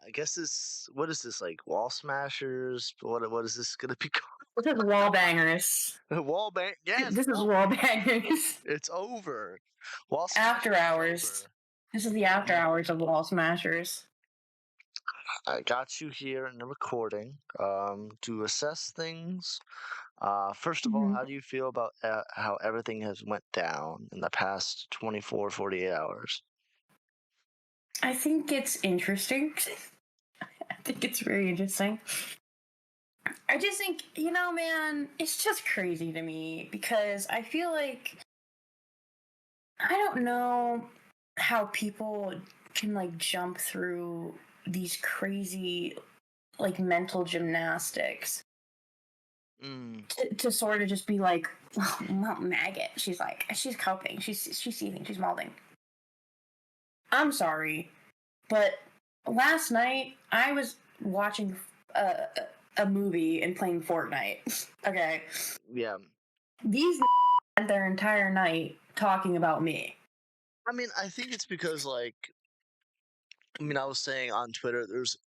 I guess what is this, like, Wallsmashers? What is this gonna be This is WallBangers. called? Yes, This is WallBangers. WallBangers. It's over. Wallsmashers After is Hours. over. This is the After Hours of Wallsmashers. I got you here in the recording to assess things. First of all, Mhm. how do you feel about how everything has went down in the past 24, 48 hours? I think it's interesting. I think it's very interesting. I just think, man, it's just crazy to me because I feel like I don't know how people can like jump through these crazy like mental gymnastics Mm. to sort of just be like, well, Maggot. She's coping. She's seething. She's molding. I'm sorry, but last night I was watching a movie and playing Fortnite. Okay, Yeah. these spent their entire night talking about me. I mean, I think it's because, like, I was saying on Twitter,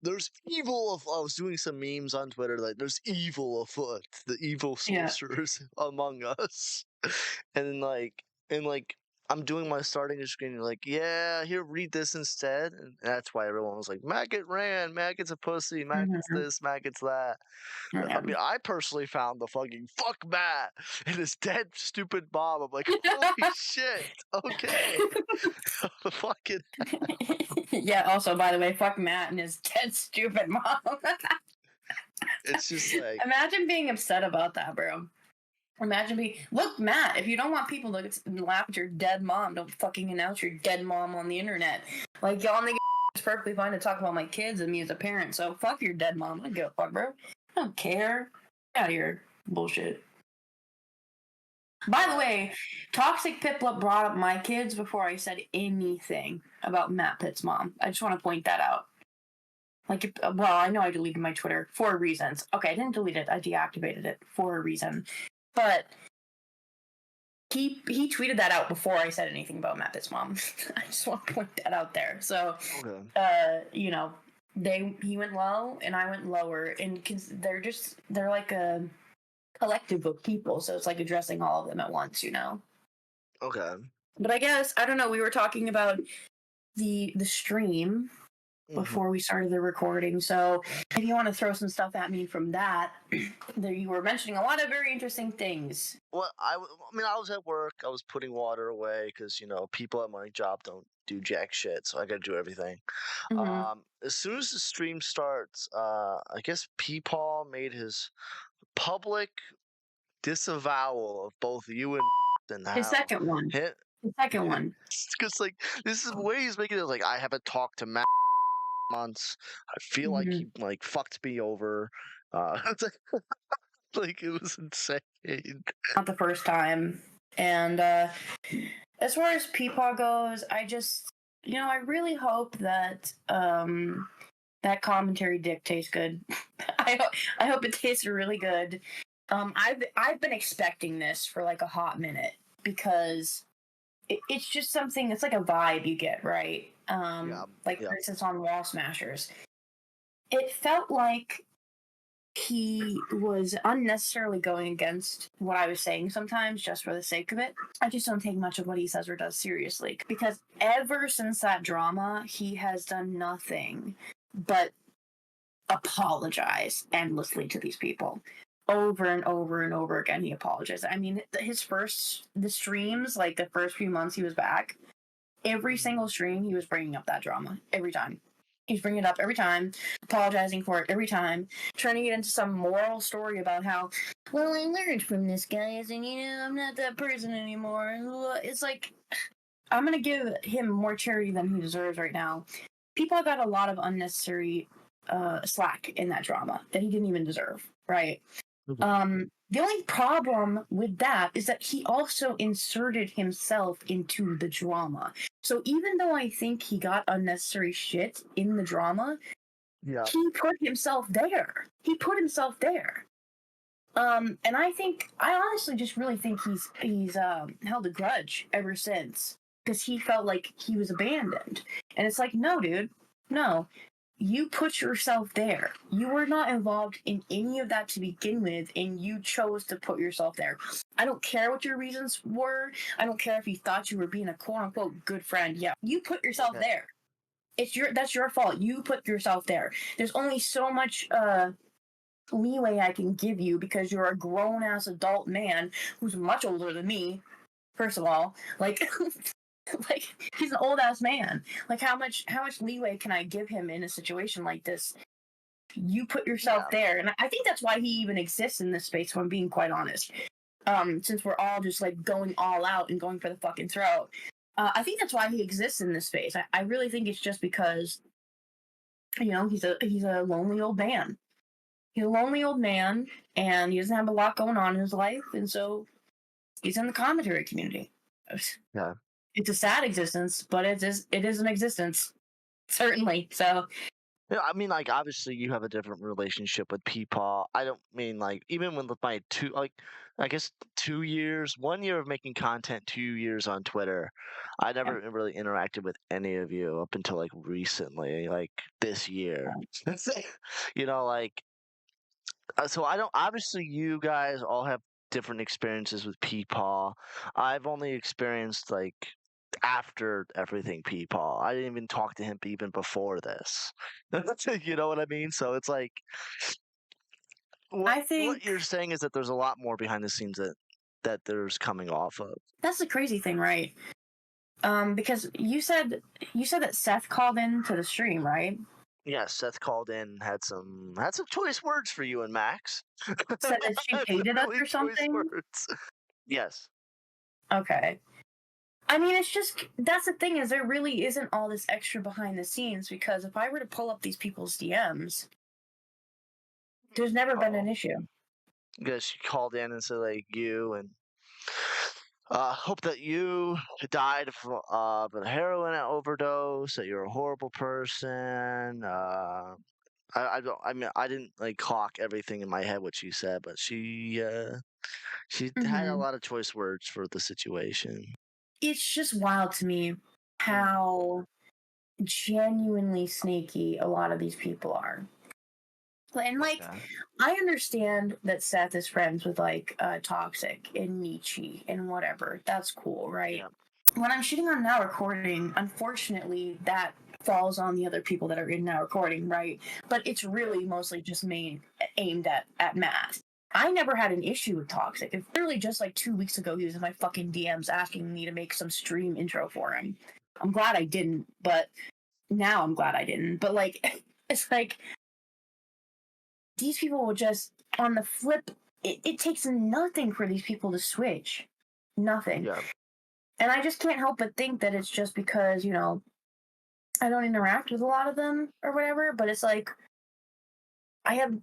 there's evil I was doing some memes on Twitter, like, there's evil afoot, the evil Yeah. sorcerers among us. And I'm doing my starting screen, and like, yeah, here, read this instead. And that's why everyone was like, Maggot ran, Maggot's a pussy, Maggot's Mm-hmm. this, Maggot's that. I Yeah. mean, I personally found the fucking fuck Matt and his dead stupid mom. I'm like, holy shit, okay. The fucking Yeah, also, by the way, fuck Matt and his dead stupid mom. it's just like, Imagine being upset about that, bro. Imagine being, look, Matt, if you don't want people to laugh at your dead mom, don't fucking announce your dead mom on the internet. Like, y'all niggas, it's perfectly fine to talk about my kids and me as a parent, so fuck your dead mom. I don't give a fuck, bro. I don't care. Get out of here. Bullshit. By the way, Toxic Piplup brought up my kids before I said anything about Matt Pitt's mom. I just want to point that out. Like, well, I know I deleted my Twitter for reasons. Okay, I didn't delete it. I deactivated it for a reason. But he tweeted that out before I said anything about Matt Pitt's mom. I just want to point that out there. So, okay. he went low and I went lower, and they're like a collective of people, so it's like addressing all of them at once, Okay. But I guess I don't know. We were talking about the stream before we started the recording, so if you want to throw some stuff at me from that, there you were mentioning a lot of very interesting things. Well, I was at work. I was putting water away because people at my job don't do jack shit, so I got to do everything. Mm-hmm. As soon as the stream starts, I guess Peepaw made his public disavowal of both you and The how second one. hit The second one. because like this is the way he's making it like I haven't talked to Matt in months. I feel like Mm-hmm. he like fucked me over. It's like it was insane. Not the first time. And as far as Peepaw goes, I just, I really hope that that commentary dick tastes good. I hope it tastes really good. I've been expecting this for like a hot minute because it's just something. It's like a vibe you get, right? For instance, on Wallsmashers, it felt like he was unnecessarily going against what I was saying sometimes just for the sake of it. I just don't take much of what he says or does seriously because ever since that drama, he has done nothing but apologize endlessly to these people. Over and over and over again, he apologized. I mean, the streams, like the first few months he was back, every single stream he was bringing up that drama every time. He's bringing it up every time, apologizing for it every time, turning it into some moral story about how, well, I learned from this, guys, and I'm not that person anymore. It's like, I'm going to give him more charity than he deserves right now. People got a lot of unnecessary slack in that drama that he didn't even deserve, right? The only problem with that is that he also inserted himself into the drama. So even though I think he got unnecessary shit in the drama, he put himself there. And I honestly just really think he's held a grudge ever since because he felt like he was abandoned. And it's like, no, dude, no. you put yourself there. You were not involved in any of that to begin with, and you chose to put yourself there. I don't care what your reasons were. I don't care if you thought you were being a quote unquote good friend. Yeah, you put yourself there. That's your fault. You put yourself there. There's only so much leeway I can give you because you're a grown ass adult man who's much older than me. First of all, like like he's an old ass man. Like how much leeway can I give him in a situation like this? You put yourself there, and I think that's why he even exists in this space, if I'm being quite honest. Since we're all just like going all out and going for the fucking throat, I think that's why he exists in this space. I really think it's just because, he's a lonely old man. He's a lonely old man, and he doesn't have a lot going on in his life, and so he's in the commentary community. Yeah. It's a sad existence, but it is an existence, certainly. So Yeah, I mean, like, obviously you have a different relationship with Peepaw. I don't mean like even with my I guess 2 years, 1 year of making content, 2 years on Twitter. I never really interacted with any of you up until like recently, like this year. Like, so I don't. Obviously, you guys all have different experiences with Peepaw. I've only experienced like after everything Peepaw. I didn't even talk to him even before this. You know what I mean? So it's like I what think you're saying is that there's a lot more behind the scenes that there's coming off of. that's the crazy thing, right? Because you said that Seth called in to the stream, right? Yeah, Seth called in, had some choice words for you and Max. Said that she hated us Really or choice something. words. Yes. Okay. I mean, it's just that's the thing is there really isn't all this extra behind the scenes because if I were to pull up these people's DMs, there's never been an issue. Because she called in and said like you and hope that you died of a heroin overdose. That you're a horrible person. I don't. I mean, I didn't like clock everything in my head what she said, but she had a lot of choice words for the situation. It's just wild to me how genuinely snaky a lot of these people are. And like, I understand that Seth is friends with like Toxic and Nietzsche and whatever. That's cool, right? Yeah. When I'm shooting on Now Recording, unfortunately, that falls on the other people that are in Now Recording, right? But it's really mostly just aimed at Matt. I never had an issue with Toxic. It's literally just like 2 weeks ago, he was in my fucking DMs asking me to make some stream intro for him. I'm glad I didn't, but now I'm glad I didn't. But like, it's like these people will just, on the flip, it takes nothing for these people to switch. Nothing. Yeah. And I just can't help but think that it's just because, I don't interact with a lot of them or whatever, but it's like,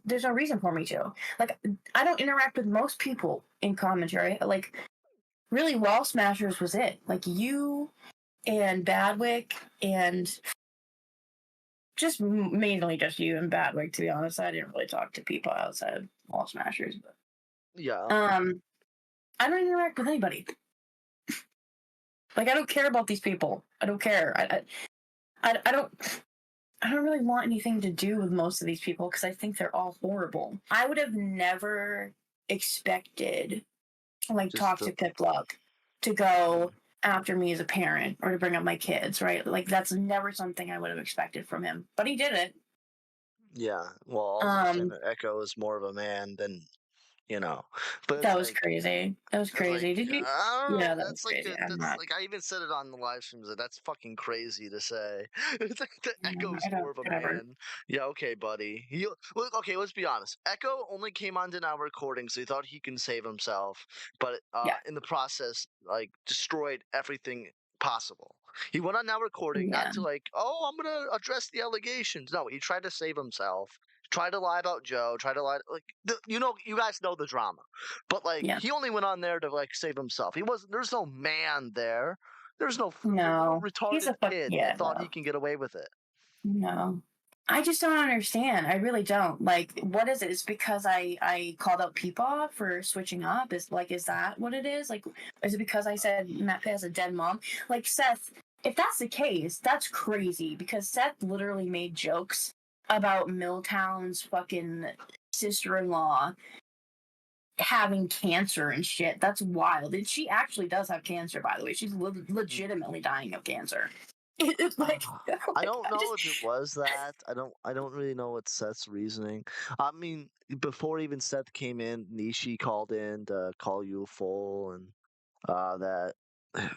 there's no reason for me to. Like, I don't interact with most people in commentary. Like, really, Wallsmashers was it. Like, you and Badwick and just mainly just you and Badwick, to be honest. I didn't really talk to people outside of Wallsmashers. But yeah. I don't interact with anybody. Like, I don't care about these people. I don't care. I don't really want anything to do with most of these people because I think they're all horrible. I would have never expected, like, Toxic Pipluck to go after me as a parent or to bring up my kids, right? Like, that's never something I would have expected from him. But he did it. Yeah. Well, also Echo is more of a man than but that was crazy. That was crazy. Did you? I don't know. Yeah, That's like like I even said it on the live streams. That's fucking crazy to say. It's like the Echo's more of a man. Yeah, okay, buddy. Okay, let's be honest. Echo only came on to Now Recording, so he thought he can save himself, but in the process, like destroyed everything possible. He went on Now Recording not to like, oh, I'm gonna address the allegations. No, he tried to save himself. Try to lie about Joe. Try to lie, like you guys know the drama, but like he only went on there to like save himself. He wasn't. There's no man there. There's no retarded kid that thought he can get away with it. No, I just don't understand. I really don't. Like, what is it? It's because I called out Peepaw for switching up. Is that what it is? Like, is it because I said Matt has a dead mom? Like, Seth, if that's the case, that's crazy because Seth literally made jokes about Milltown's fucking sister-in-law having cancer and shit. That's wild. And she actually does have cancer, by the way. She's legitimately dying of cancer. It's like, I don't know just, if it was that. I don't really know what Seth's reasoning. I mean, before even Seth came in, Nishi called in to call you full and that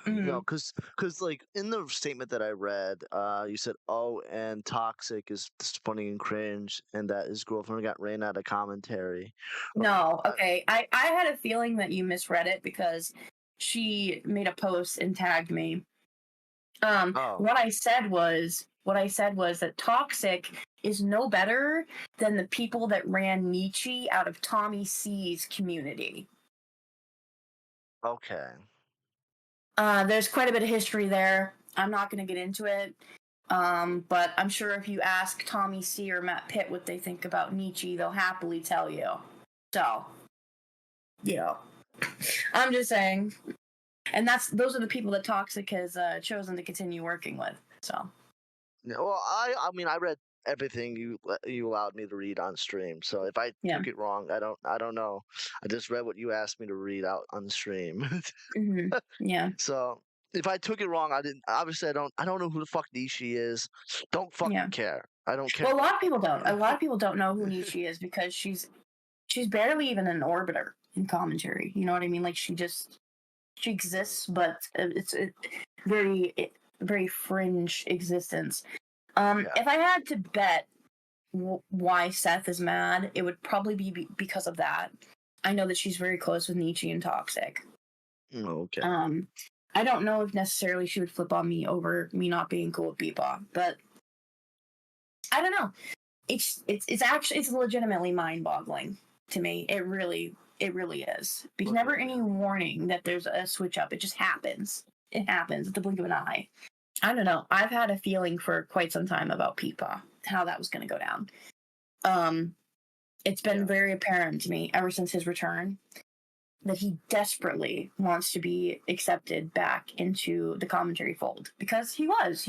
because like in the statement that I read, you said, "Oh, and toxic is funny and cringe," and that his girlfriend got ran out of commentary. no, okay. I had a feeling that you misread it because she made a post and tagged me. Oh, What I said was that toxic is no better than the people that ran Nietzsche out of Tommy C's community. okay. There's quite a bit of history there. I'm not going to get into it. But I'm sure if you ask Tommy C or Matt Pitt what they think about Nietzsche, they'll happily tell you. So, you know, I'm just saying. And those are the people that Toxic has chosen to continue working with. So, Yeah, well, I mean, I read everything you allowed me to read on stream. So if I yeah. took it wrong, I don't know. I just read what you asked me to read out on the stream. Yeah. So if I took it wrong, I didn't. Obviously, I don't know who the fuck Nishi is. Don't Yeah. fucking care. I don't care. Well, a lot of people don't. A lot of people don't know who Nietzsche is because she's barely even an orbiter in commentary. You know what I mean? Like she exists, but it's a very fringe existence. Yeah. If I had to bet why Seth is mad, it would probably be because of that. I know that she's very close with Nietzsche and Toxic. Okay. I don't know if necessarily she would flip on me over me not being cool with Peepaw, but I don't know. It's actually it's legitimately mind-boggling to me. It really is because never any warning that there's a switch up. It just happens. It happens at the blink of an eye. I don't know. I've had a feeling for quite some time about Peepaw, how that was going to go down. It's been very apparent to me ever since his return that he desperately wants to be accepted back into the commentary fold because he was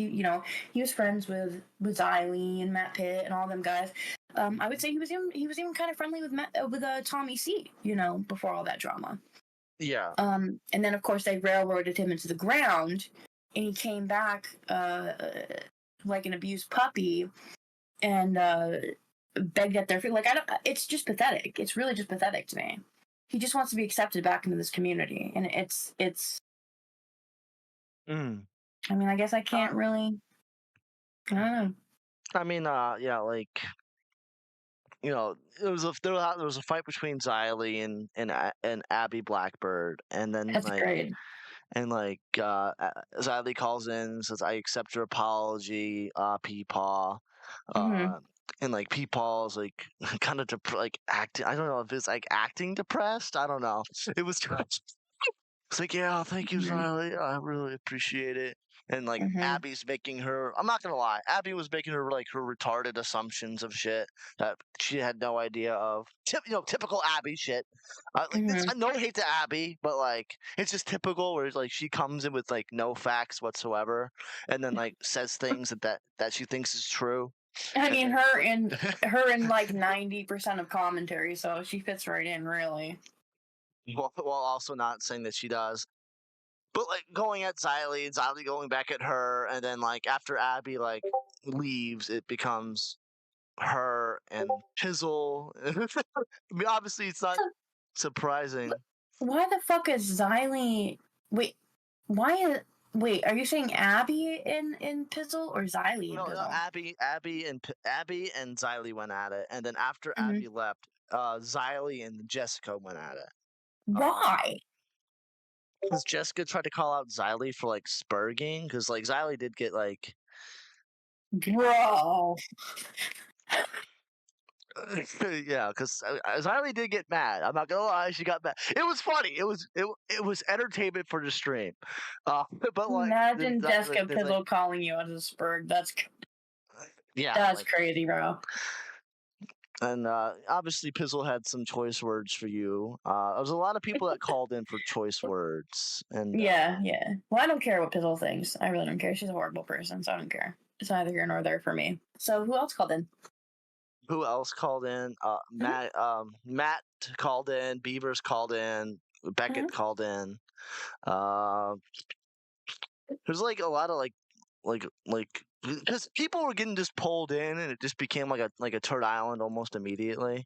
friends with Xylee and Matt Pitt and all them guys. I would say he was even kind of friendly with Tommy C, before all that drama. Yeah. And then of course they railroaded him into the ground, and he came back like an abused puppy and begged at their feet. Like it's just pathetic. It's really just pathetic to me. He just wants to be accepted back into this community, and it's. I mean, I guess I can't really. I don't know. I mean, yeah, like there was a fight between Xylee and Abby Blackbird, and then That's great. Xylee calls in and says, "I accept your apology, Peepaw." Mm-hmm. And like Peepaw's like kind of like acting. I don't know if it's like acting depressed. I don't know. It was it's like, yeah, thank you, Mm-hmm. Xylee. I really appreciate it. And like Mm-hmm. Abby's making her. I'm not gonna lie. Abby was making her like her retarded assumptions of shit that she had no idea of. Typical Abby shit. Like this, Mm-hmm. no hate to Abby, but like it's just typical where it's like she comes in with like no facts whatsoever, and then like says things that she thinks is true. I And mean, then, her in like 90% of commentary, so she fits right in, really. while also not saying that she does. But like going at Xylee going back at her, and then like after Abby like leaves, it becomes her and Pizzle. I mean, obviously, it's not surprising. Why the fuck is Xylee? Wait, why is? Wait, are you saying Abby in Pizzle or Xylee in No, Pizzle? Abby and Xylee went at it, and then after Mm-hmm. Abby left, Xylee and Jessica went at it. Why? Because Jessica tried to call out Xylee for like spurging, because like Xylee did get like Bro. yeah, because Xylee did get mad. I'm not gonna lie, she got mad. It was funny. It was entertainment for the stream. But like Imagine Jessica Pizzle calling you as a spurg. yeah, That's like crazy, bro. and obviously Pizzle had some choice words for you. There was a lot of people that called in for choice words, and Yeah. Well, I don't care what Pizzle thinks. I really don't care. She's a horrible person, so I don't care. It's neither here nor there for me. So who else called in? Who else called in? Matt called in. Beavers called in. Beckett called in. Uh, there's like a lot of like because people were getting just pulled in, and it just became like a turd island almost immediately.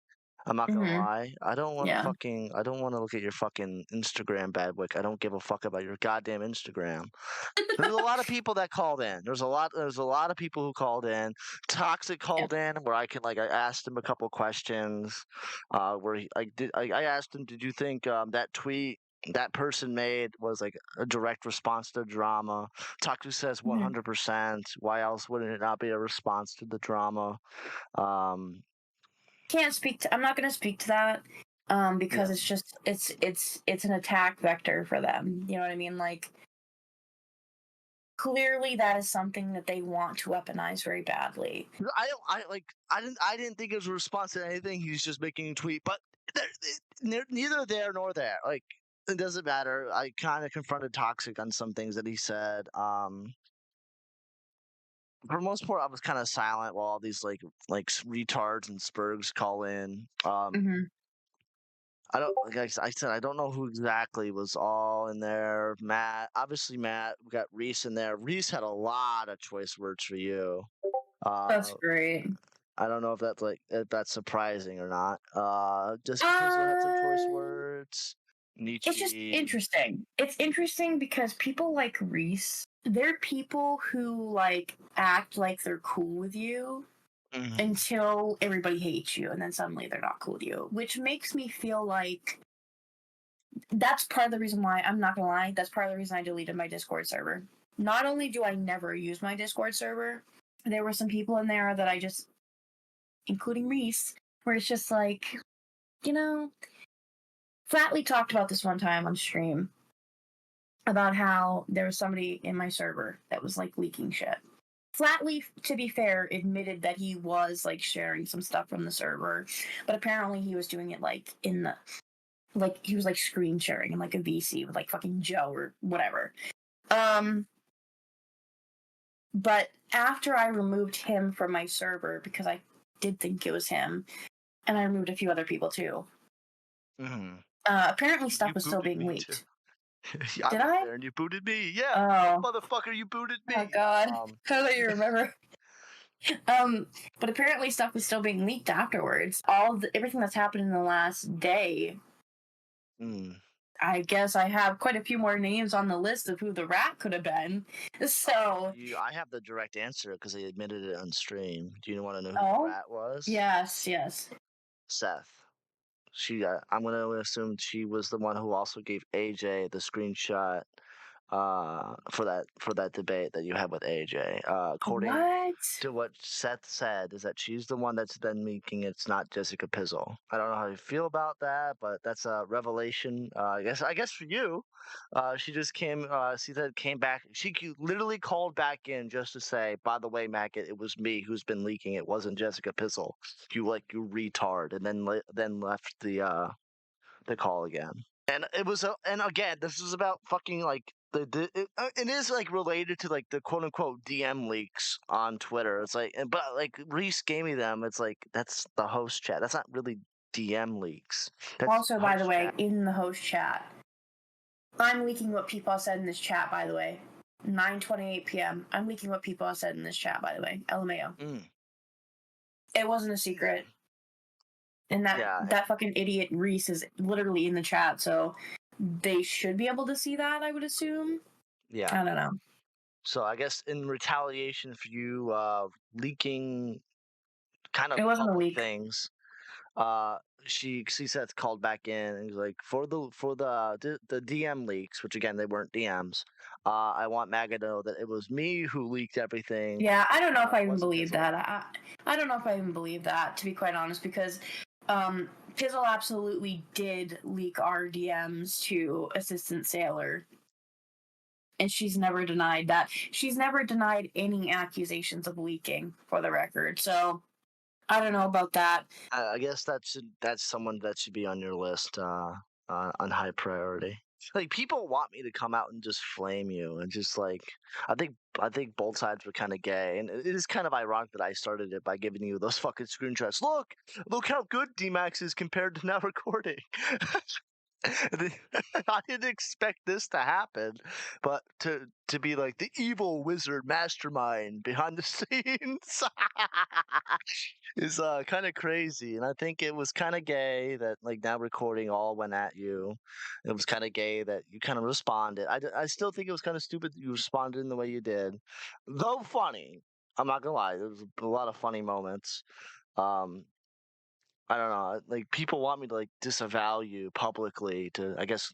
I'm not gonna Mm-hmm. lie. I don't want to Yeah. fucking. I don't want to look at your fucking Instagram, Badwick. I don't give a fuck about your goddamn Instagram. There's a lot of people that called in. There's a lot. There's a lot of people who called in. Toxic Yeah. called in, where I asked him a couple questions. Where I asked him, did you think that tweet that person made was like a direct response to drama? Taku says Mhm. 100%. Why else wouldn't it not be a response to the drama? Um, Can't speak to. I'm not going to speak to that. Because yeah. it's just it's an attack vector for them. You know what I mean? Like clearly that is something that they want to weaponize very badly. I didn't think it was a response to anything. He was just making a tweet, but neither there nor there. Like it doesn't matter. I kind of confronted Toxic on some things that he said. For the most part, I was kind of silent while all these retards and spurgs call in. Mm-hmm. I don't like I said I don't know who exactly was all in there. Matt, obviously Matt. We got Reese in there. Reese had a lot of choice words for you. That's Uh, great. I don't know if that's surprising or not. Jessica Pizzle had some choice Um, words. it's just Nietzsche. interesting. It's interesting because people like Reese, they're people who like act like they're cool with you Mhm. until everybody hates you, and then suddenly they're not cool with you, which makes me feel like that's part of the reason why I'm not gonna lie. That's part of the reason I deleted my Discord server. Not only do I never use my Discord server, there were some people in there that I just, including Reese, where it's just like, you know, flatly talked about this one time on stream about how there was somebody in my server that was like leaking shit. Flatly, to be fair, admitted that he was like sharing some stuff from the server, but apparently he was doing it like in the like he was like screen sharing in like a VC with like fucking Joe or whatever. Um, but after I removed him from my server because I did think it was him, and I removed a few other people too. Mhm. Apparently, stuff You was still booted being me too. leaked. I Did was I? there and you booted me. Yeah, Oh, motherfucker, you booted oh me. God! How do you remember? Um, but apparently, stuff was still being leaked afterwards. Everything that's happened in the last day. Mm. I guess I have quite a few more names on the list of who the rat could have been. So, I have the direct answer because they admitted it on stream. Do you want to know who the oh, rat was? yes, yes. Seth. I'm gonna assume she was the one who also gave AJ the screenshot for that debate that you had with AJ. According What? to what Seth said, is that she's the one that's then leaking. It's not Jessica Pizzle. I don't know how you feel about that, but that's a revelation. I guess for you, she just came. She said came back. Literally called back in just to say, by the way, Maggot, it was me who's been leaking. It wasn't Jessica Pizzle. You retard, and then left the call again. And and again, this is about fucking like it is like related to like the quote unquote DM leaks on Twitter. It's like, but like Reese gave me them. It's like that's the host chat. That's not really DM leaks. That's Also, by the host way, chat. in the host chat, I'm leaking what Peepaw said in this chat, by the way. 9:28 p.m. I'm leaking what Peepaw said in this chat, by the way. LMAO. Mm, It wasn't a yeah, secret. And that yeah, that fucking idiot Reese is literally in the chat, so they should be able to see that, I would assume. yeah. I don't know. So I guess in retaliation for you leaking kind of It wasn't a public leak. things, uh she said called back in and was like for the DM leaks, which again they weren't DMs. I want Maggot to know that it was me who leaked everything. Yeah, I don't know if I It even wasn't believe Pizzle. that. I don't know if I even believe that, to be quite honest, because Pizzle absolutely did leak our DMs to Assistant Sailor, and she's never denied that. She's never denied any accusations of leaking, for the record. So I don't know about that. I guess that's someone that should be on your list on high priority. like people want me to come out and just flame you and just like I think both sides were kind of gay, and it is kind of ironic that I started it by giving you those fucking screenshots. Look how good D-Max is compared to now recording. I didn't expect this to happen, but to be like the evil wizard mastermind behind the scenes is kind of crazy, and I think it was kind of gay that like now recording all went at you. It was kind of gay that you kind of responded. I still think it was kind of stupid that you responded in the way you did, though funny. I'm not gonna lie, there was a lot of funny moments. Um, I don't know. Like people want me to like disavow you publicly to, I guess,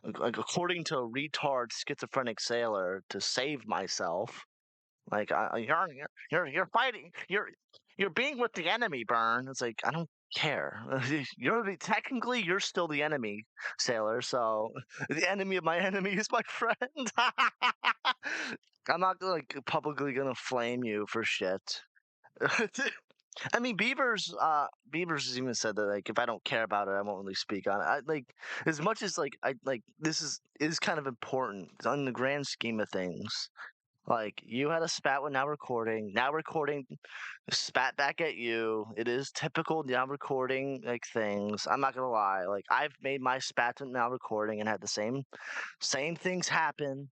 like according to a retard schizophrenic sailor, to save myself. Like you're fighting. You're being with the enemy, Byrne. It's like I don't care. Technically you're still the enemy, sailor. So the enemy of my enemy is my friend. I'm not like publicly gonna flame you for shit. I mean, Beavers has even said that like if I don't care about it, I won't really speak on it. I like as much as like I like this is kind of important on the grand scheme of things. Like you had a spat with now recording spat back at you. It is typical now recording like things. I'm not gonna lie. Like I've made my spat with now recording and had the same things happen.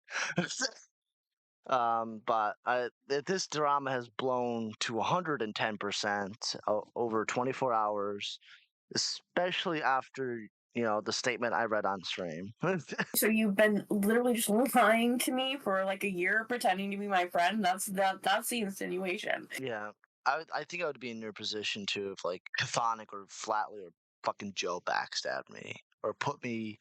But this drama has blown to 110% over 24 hours, especially after the statement I read on stream. So you've been literally just lying to me for like a year, pretending to be my friend. That's the insinuation. Yeah, I think I would be in your position too if like Chthonic or Flatly or fucking Joe backstabbed me or put me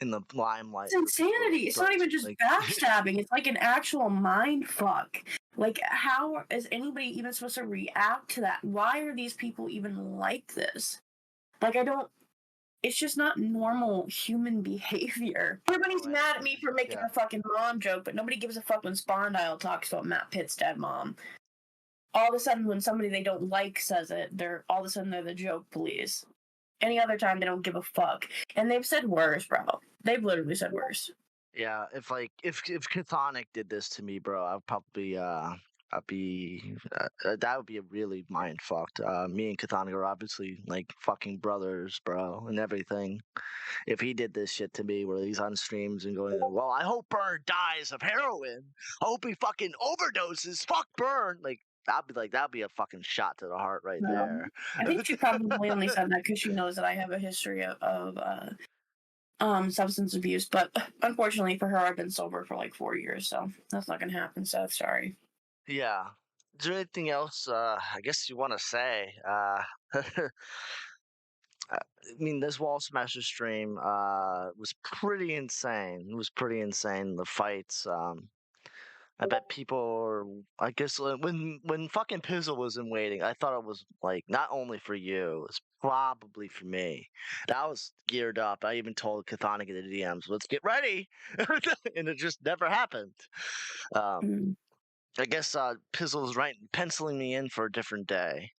in the limelight. It's insanity. It's not even just like backstabbing. It's like an actual mind fuck. Like, how is anybody even supposed to react to that? Why are these people even like this? Like, I don't. It's just not normal human behavior. Everybody's mad at me for making a fucking mom joke, but nobody gives a fuck when Spondyle talks about Matt Pitt's dead mom. All of a sudden, when somebody they don't like says it, they're the joke police. Any other time, they don't give a fuck. And they've said worse, bro. They've literally said worse. Yeah, if Chthonic did this to me, bro, I'd probably I'd be that would be a really mind fucked. Me and Chthonic are obviously like fucking brothers, bro, and everything. If he did this shit to me, where he's on streams and going, "Well, I hope Byrne dies of heroin. I hope he fucking overdoses. Fuck Byrne." Like that'd be a fucking shot to the heart right there. I think she probably only said that because she knows that I have a history of substance abuse, but unfortunately for her, I've been sober for like 4 years, so that's not gonna happen. So sorry. Yeah. Is there anything else? I guess you want to say? I mean, this Wallsmashers stream was pretty insane. It was pretty insane. The fights. I bet people are. I guess when fucking Pizzle was in waiting, I thought it was like not only for you, it's probably for me. And I was geared up. I even told Chthonic in the DMs, "Let's get ready," and it just never happened. I guess Pizzle was penciling me in for a different day.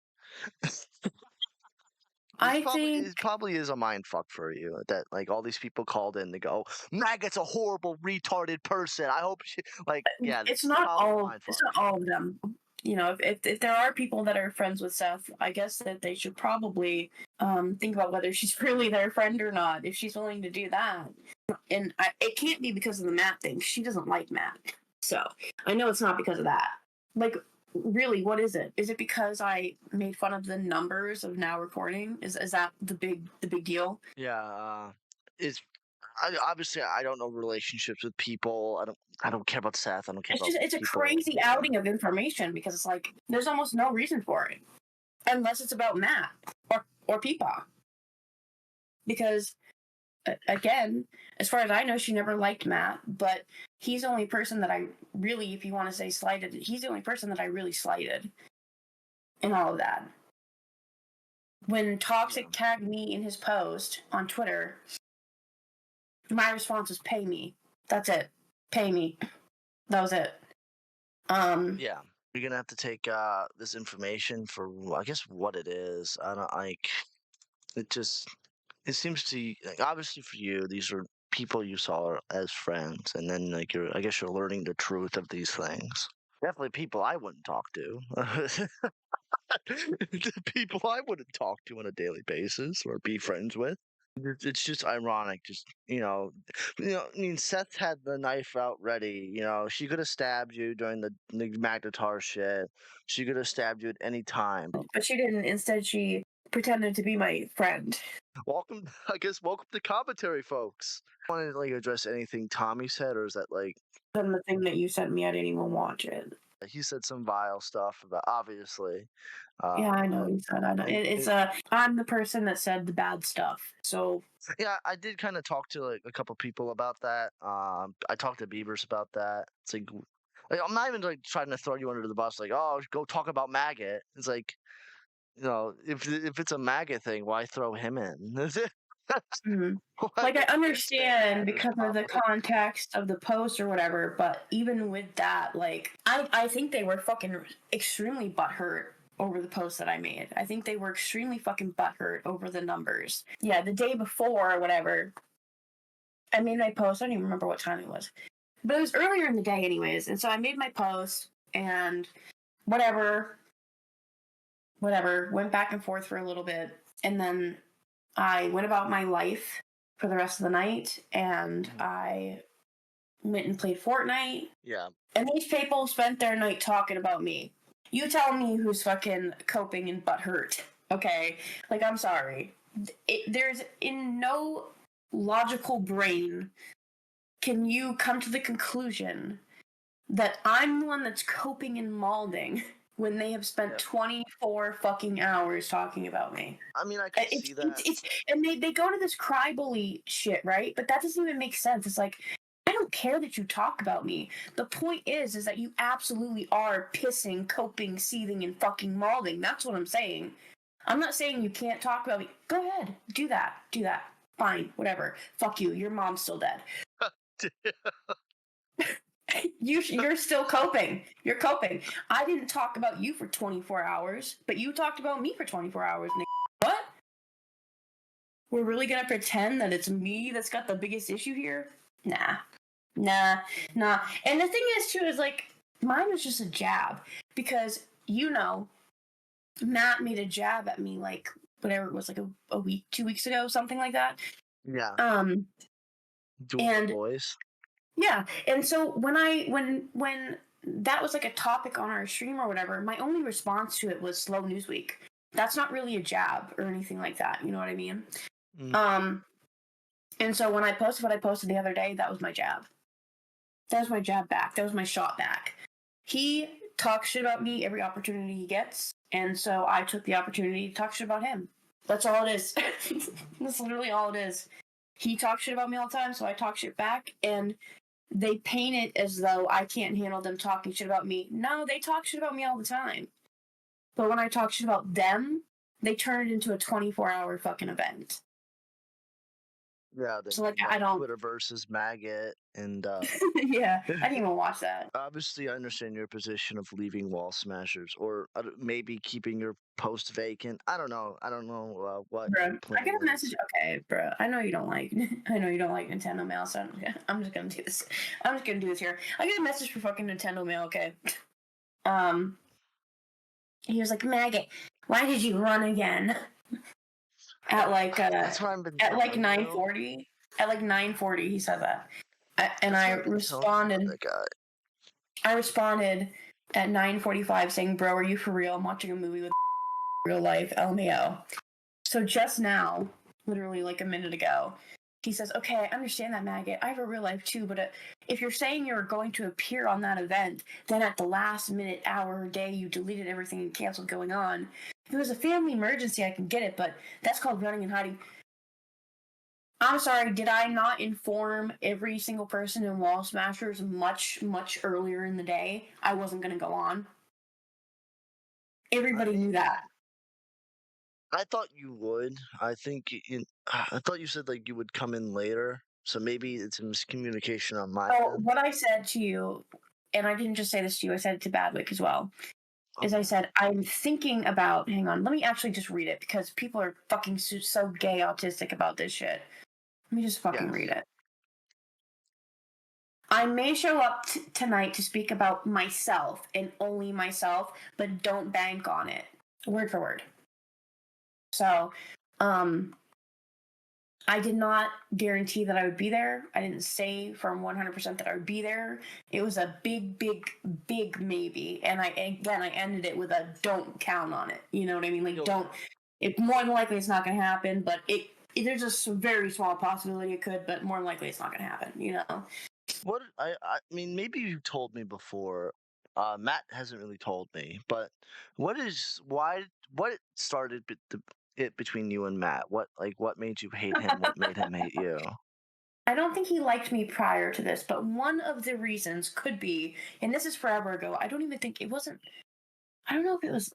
It probably is a mind fuck for you that like all these people called in to go, Maggot's a horrible retarded person. I hope she like it's not all of them. You know, if there are people that are friends with Cseth, I guess that they should probably think about whether she's really their friend or not, if she's willing to do that. And it can't be because of the Matt thing. She doesn't like Matt. So I know it's not because of that. Like, really, what is it? Is it because I made fun of the numbers of now recording? Is that the big deal? Yeah, obviously I don't know relationships with people. I don't care about Cseth. I don't care. It's a crazy outing of information because it's like there's almost no reason for it, unless it's about Matt or Peepaw. Because again, as far as I know, she never liked Matt, but he's the only person that I really, if you want to say slighted, he's the only person that I really slighted in all of that. When Toxic tagged me in his post on Twitter, my response was pay me. That's it. Pay me. That was it. Yeah. You're gonna have to take this information for I guess what it is. I don't like it seems to like, obviously for you these are people you saw as friends, and then like I guess you're learning the truth of these things. Definitely people I wouldn't talk to. The people I wouldn't talk to on a daily basis or be friends with. It's just ironic, just I mean, Seth had the knife out ready. She could have stabbed you during the Magnetar shit. She could have stabbed you at any time. But she didn't. Instead, she pretended to be my friend. Welcome, I guess. Welcome to commentary, folks. Want to like address anything Tommy said, or is that like? Then the thing that you sent me, I didn't even watch it. He said some vile stuff about, obviously. Yeah, I know he said. I know. It's I'm the person that said the bad stuff. So yeah, I did kind of talk to like a couple people about that. I talked to Beavers about that. It's like I'm not even like trying to throw you under the bus. Like, oh, go talk about Maggot. It's like, if it's a Maggot thing, why throw him in? like, I understand because of the context of the post or whatever, but even with that, like, I think they were fucking extremely butthurt over the post that I made. I think they were extremely fucking butthurt over the numbers. Yeah, the day before or whatever, I made my post. I don't even remember what time it was, but it was earlier in the day anyways. And so I made my post and whatever, went back and forth for a little bit. And then I went about my life for the rest of the night, and I went and played Fortnite. Yeah. And these people spent their night talking about me. You tell me who's fucking coping and butthurt, okay? Like, I'm sorry. There's in no logical brain can you come to the conclusion that I'm the one that's coping and malding when they have spent 24 fucking hours talking about me. I mean, I can see that. And they go to this cry bully shit, right? But that doesn't even make sense. It's like, I don't care that you talk about me. The point is that you absolutely are pissing, coping, seething, and fucking malding. That's what I'm saying. I'm not saying you can't talk about me. Go ahead. Do that. Fine. Whatever. Fuck you. Your mom's still dead. You're still coping. You're coping. I didn't talk about you for 24 hours, but you talked about me for 24 hours. What? We're really gonna pretend that it's me that's got the biggest issue here? Nah. And the thing is, too, is like, mine was just a jab. Because, Matt made a jab at me, like, whatever it was, like a week, 2 weeks ago, something like that. Yeah. And boys. Yeah, and so when that was like a topic on our stream or whatever, my only response to it was slow news week. That's not really a jab or anything like that. You know what I mean? Mm. And so when I posted what I posted the other day, that was my jab. That was my jab back. That was my shot back. He talks shit about me every opportunity he gets, and so I took the opportunity to talk shit about him. That's all it is. That's literally all it is. He talks shit about me all the time, so I talk shit back, and they paint it as though I can't handle them talking shit about me. No, they talk shit about me all the time. But when I talk shit about them, they turn it into a 24-hour fucking event. Yeah, so like I don't Twitter versus Maggot and yeah, I didn't even watch that. Obviously, I understand your position of leaving Wallsmashers or maybe keeping your post vacant. I don't know what. Bro, I get a message. Okay, bro. I know you don't like Nintendo Mail, so I'm just gonna do this. I'm just gonna do this here. I get a message for fucking Nintendo Mail. Okay. He was like, Maggot, why did you run again? At like that's what I've been at like 9:40. At like 9:40, he said that, and I responded. I responded at 9:45 saying, "Bro, are you for real? I'm watching a movie with real life, LMAO." So just now, literally like a minute ago, he says, "Okay, I understand that, Maggot. I have a real life too, but if you're saying you're going to appear on that event, then at the last minute, hour, or day, you deleted everything and canceled going on. If it was a family emergency, I can get it, but that's called running and hiding." I'm sorry, did I not inform every single person in Wallsmashers much, much earlier in the day I wasn't going to go on? Everybody knew that. I thought you would. I thought you said like you would come in later, so maybe it's a miscommunication on my end. What I said to you, and I didn't just say this to you, I said it to Badwick as well, is I said, I'm thinking about, hang on, let me actually just read it, because people are fucking so gay autistic about this shit. Let me just fucking read it. I may show up tonight to speak about myself and only myself, but don't bank on it, word for word. So, I did not guarantee that I would be there. I didn't say from 100% that I would be there. It was a big, big, big maybe. And I ended it with a don't count on it. You know what I mean? Like, don't. It more than likely it's not going to happen, but there's a very small possibility it could, but more than likely it's not going to happen. You know. What I mean, maybe you told me before. Matt hasn't really told me, but what started it between you and Matt? What made you hate him? What made him hate you? I don't think he liked me prior to this, but one of the reasons could be, and this is forever ago. I don't even think it wasn't. I don't know if it was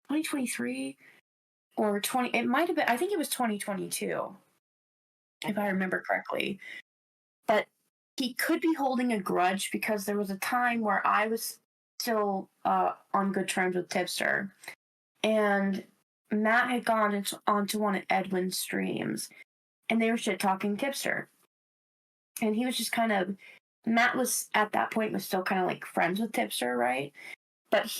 2023 or 20. It might have been. I think it was 2022, if I remember correctly. But he could be holding a grudge because there was a time where I was still on good terms with Tipster, and Matt had gone onto one of Edwin's streams, and they were shit talking Tipster, and he was just kind of. Matt was at that point was still kind of like friends with Tipster, right? But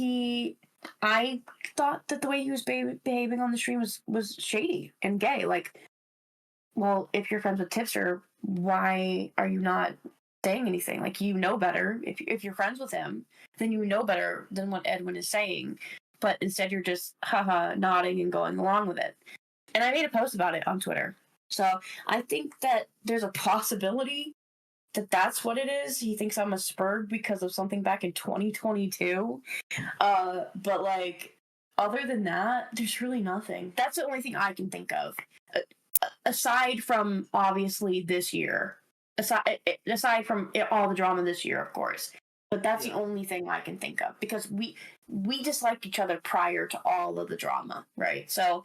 I thought that the way he was behaving on the stream was shady and gay. Like, well, if you're friends with Tipster, why are you not saying anything? Like, you know better. If you're friends with him, then you know better than what Edwin is saying. But instead, you're just haha nodding and going along with it. And I made a post about it on Twitter. So I think that there's a possibility that that's what it is. He thinks I'm a spurg because of something back in 2022. But like, other than that, there's really nothing. That's the only thing I can think of. Aside from obviously this year, aside from all the drama this year, of course, but that's the only thing I can think of because we disliked each other prior to all of the drama, right? So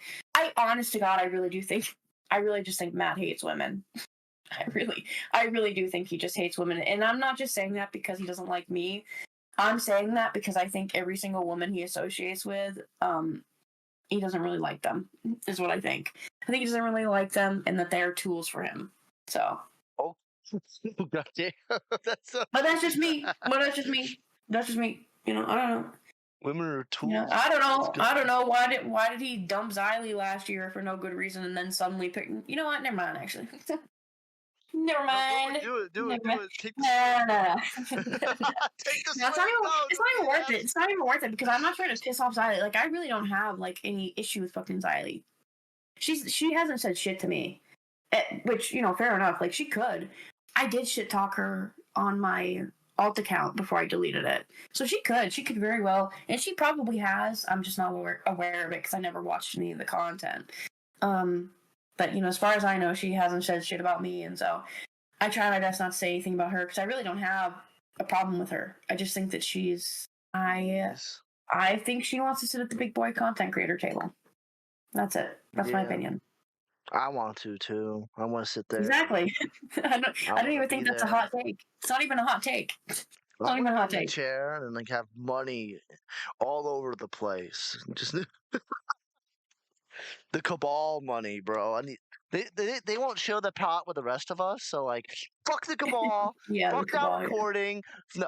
honest to God, I really just think Matt hates women. I really do think he just hates women, and I'm not just saying that because he doesn't like me. I'm saying that because I think every single woman he associates with, he doesn't really like them, is what I think. I think he doesn't really like them and that they are tools for him. So. Oh, gotcha. But that's just me. That's just me. You know, I don't know. Women are tools. You know, I don't know. I don't know why did he dump Xylee last year for no good reason and then suddenly pick. You know what? Never mind. Actually. Never mind. Do it. Take the no. Take the It's not even worth it. It's not even worth it because I'm not trying to piss off Xylee. Like, I really don't have like any issue with fucking Xylee. She hasn't said shit to me, which, you know, fair enough. Like, she could. I did shit talk her on my alt account before I deleted it, so she could very well, and she probably has. I'm just not aware of it because I never watched any of the content. But, you know, as far as I know, she hasn't said shit about me, and so I try my best not to say anything about her because I really don't have a problem with her. I just think that I think she wants to sit at the big boy content creator table. That's it. That's my opinion. I want to too. I want to sit there. Exactly. I don't even think that's a hot take. It's not even a hot take. It's not even a hot take. Chair and like have money all over the place. Just the cabal money, bro. I need. They won't show the pot with the rest of us, so like, fuck the cabal. Fuck that recording. No.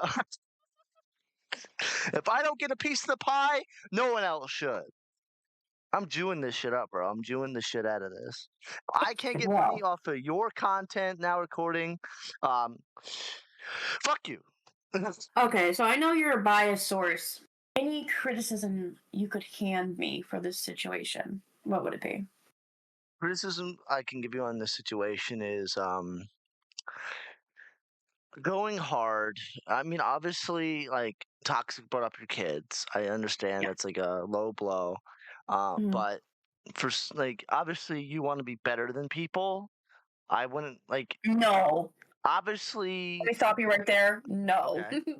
If I don't get a piece of the pie, no one else should. I'm Jewing this shit up, bro. I'm Jewing the shit out of this. I can't get money off of your content now recording. Fuck you. Okay, so I know you're a biased source. Any criticism you could hand me for this situation, what would it be? Criticism I can give you on this situation is going hard. I mean, obviously, like, toxic brought up your kids. I understand it's like a low blow. But for like, obviously, you want to be better than people. I wouldn't like. No. Obviously. Let me stop you right there. No. Okay.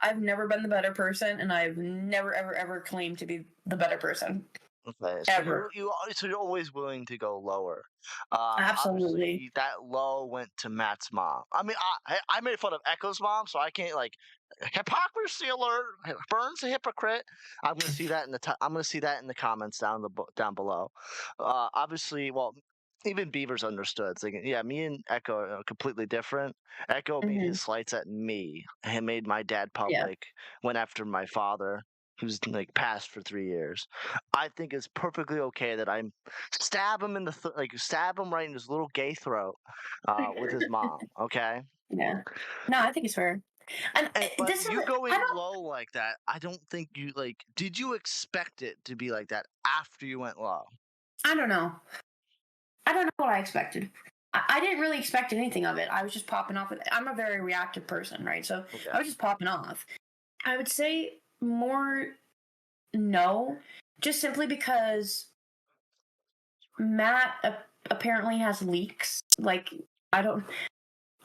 I've never been the better person, and I've never, ever claimed to be the better person. Okay. Ever. So you're always willing to go lower. Absolutely. That low went to Matt's mom. I mean, I made fun of Echo's mom, so I can't like hypocrisy alert. Byrne's a hypocrite. I'm gonna see that in the comments down below. Obviously, well, even Beavers understood. It's like, yeah, me and Echo are completely different. Echo made Mm-hmm. his slights at me. He made my dad Yeah. public. Went after my father, who's like passed for 3 years. I think it's perfectly okay that I stab him in the stab him right in his little gay throat, with his mom. Okay. Yeah. No, I think it's fair. And But this is, you I going don't, low like that, I don't think you like. Did you expect it to be like that after you went low? I don't know. I don't know what I expected. I didn't really expect anything of it. I was just popping off. I'm a very reactive person, right? So I Okay. was just popping off. I would say more no, just simply because Matt apparently has leaks. Like I don't,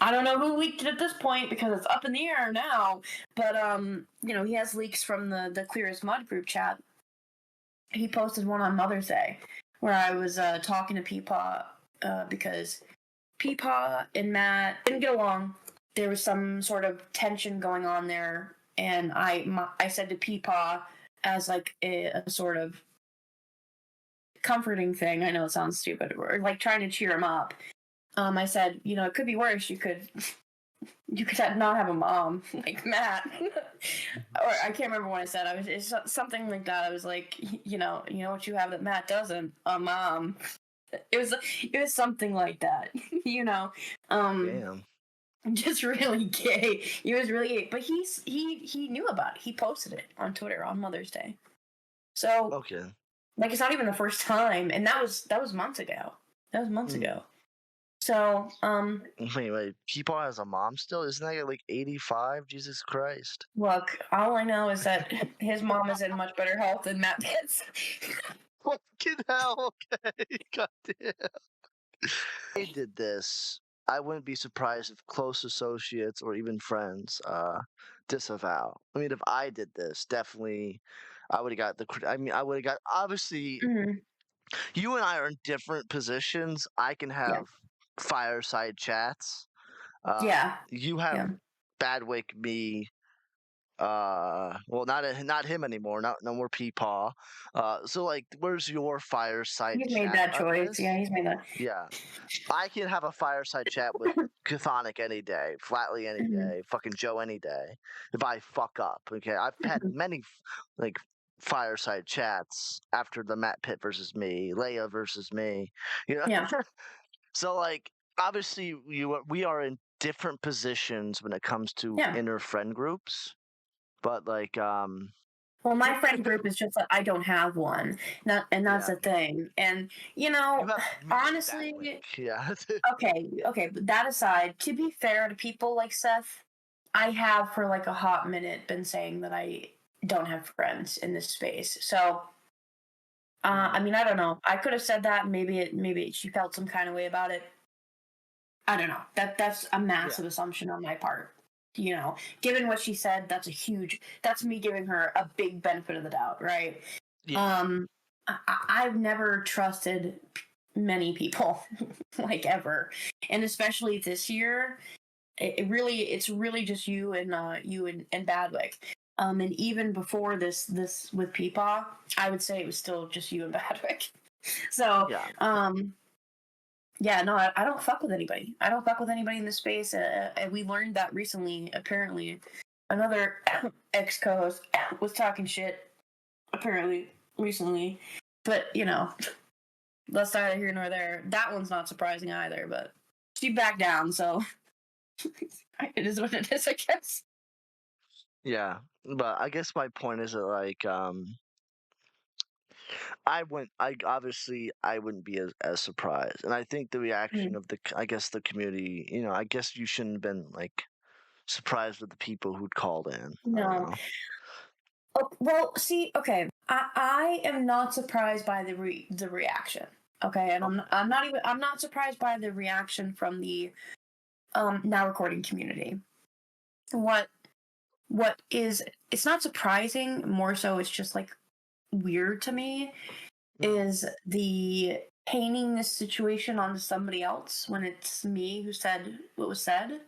I don't know who leaked it at this point because it's up in the air now. But he has leaks from the Clear as Mud group chat. He posted one on Mother's Day where I was talking to Peepaw because Peepaw and Matt didn't get along. There was some sort of tension going on there, and I said to Peepaw as like a sort of comforting thing. I know it sounds stupid, or like trying to cheer him up. I said, it could be worse. You could not have a mom like Matt, or I can't remember what I said. It's something like that. I was like, what you have that Matt doesn't, a mom. It was something like that, Um, Damn. just really gay. He was really gay, but he knew about it. He posted it on Twitter on Mother's Day. So Okay. like it's not even the first time, and that was months ago. That was months Mm. ago. So Wait. Peepaw has a mom still? Isn't that like 85? Jesus Christ. look, all I know is that his mom is in much better health than Matt Pitts. Fucking hell. Okay. God damn. I did this. I wouldn't be surprised if close associates or even friends disavow. I mean, if I did this, definitely I would have got I would have got, obviously, Mhm. you and I are in different positions. I can Yeah, have fireside chats. yeah, You have yeah. Badwick me. Well, not him anymore. Not no more Peepaw. So like, where's your fireside He's made chat that on choice. Yeah, this? he's made that. Yeah, I can have a fireside chat with Chthonic any day, Flatley any Mhm. day, fucking Joe any day. If I fuck up, okay, I've had Mhm. many like fireside chats after the Matt Pitt versus me, Leia versus me, you know. Yeah, So like, obviously, we are in different positions when it comes to yeah. inner friend groups, but like, Well, my friend group is just that I don't have one. And that's yeah, the thing. And you have me and Badwick, honestly, yeah. okay, but that aside, to be fair to people like Seth, I have for like a hot minute been saying that I don't have friends in this space. So, I mean, I don't know. I could have said that. Maybe she felt some kind of way about it. I don't know. That's a Yeah, massive assumption on my part. Given what she said, that's me giving her a big benefit of the doubt, right? yeah, Um, I've never trusted many people like ever, and especially this year, it's really just you and Badwick. And even before this with Peepaw, I would say it was still just you and Badwick. So, yeah. yeah, no, I don't fuck with anybody. I don't fuck with anybody in this space, and we learned that recently. Apparently, another ex co-host was talking shit. Apparently, recently, but that's neither here nor there. That one's not surprising either. But she backed down, so it is what it is, I guess. Yeah, but I guess my point is that like, I obviously I wouldn't be as surprised, and I think the reaction Mm. of I guess the community, I guess you shouldn't have been like surprised with the people who'd called in. I don't No. know. Oh, well, see, okay, I am not surprised by the reaction. Okay, and Okay. I'm not surprised by the reaction from the now recording community. What what is it's not surprising, more so it's just like weird to me, Mm, is the painting this situation onto somebody else when it's me who said what was said.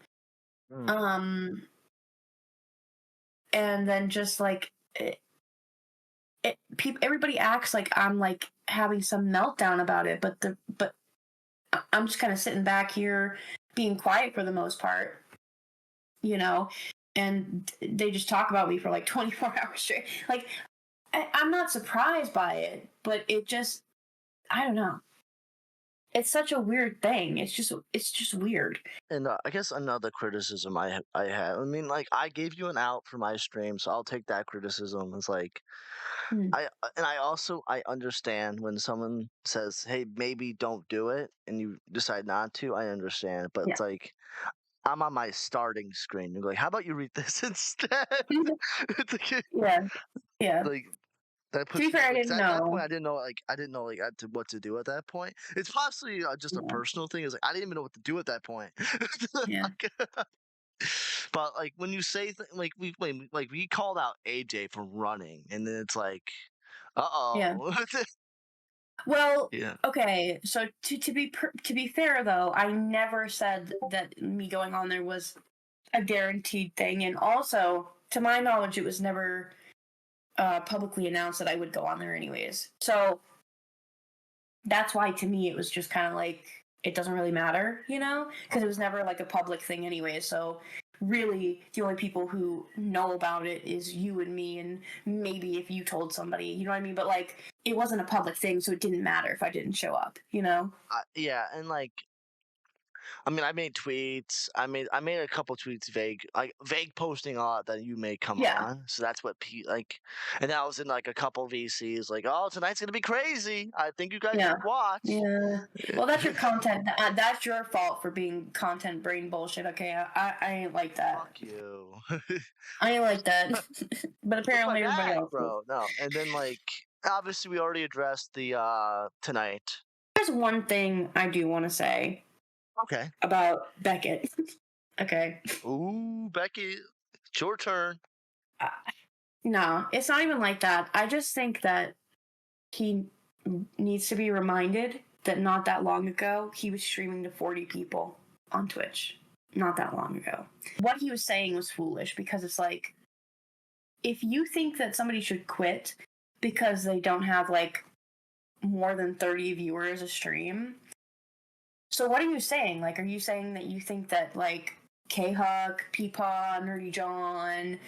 mm, Um and then just like everybody acts like I'm like having some meltdown about it, but I'm just kind of sitting back here being quiet for the most part, and they just talk about me for like 24 hours straight. Like, I'm not surprised by it, but it just, I don't know. It's such a weird thing. It's just weird. And I guess another criticism I have. I mean, like, I gave you an out for my stream, so I'll take that criticism. It's like, I understand when someone says, "Hey, maybe don't do it," and you decide not to. I understand, but Yeah. it's like I'm on my starting screen. You're like, "How about you read this instead?" It's like, Yeah. Yeah. like that To be puts me fair, I over. 'Cause didn't at that point, know. I didn't know like what to do at that point. It's possibly just a Yeah. personal thing. It's like I didn't even know what to do at that point. Yeah. Like, but like when you say like we called out AJ for running, and then it's like, Yeah. oh, Well, yeah, okay. So to be fair though, I never said that me going on there was a guaranteed thing, and also to my knowledge, it was never publicly announced that I would go on there anyways. So that's why to me it was just kind of like it doesn't really matter, because it was never like a public thing anyway. So really, the only people who know about it is you and me, and maybe if you told somebody, you know what I mean. But like, it wasn't a public thing, so it didn't matter if I didn't show up, yeah, and like I mean, I made tweets. I made a couple tweets vague posting a lot that you may come Yeah, on. So that's what like, and that was in like a couple VCs. Like, oh, tonight's gonna be crazy. I think you guys yeah, should watch. yeah. Well, that's your content. That's your fault for being content brain bullshit. Okay, I ain't like that. Fuck you. I ain't like that. But It's my apparently everybody bag, else is. bro. No, and then like obviously we already addressed the tonight. There's one thing I do want to say Okay. about Beckett. Okay. Ooh, Becky, it's your turn. No, it's not even like that. I just think that he needs to be reminded that not that long ago he was streaming to 40 people on Twitch. Not that long ago. What he was saying was foolish because it's like, if you think that somebody should quit because they don't have like more than 30 viewers a stream, so what are you saying? Like, are you saying that you think that like K-Huck, Peepaw, Nerdy John,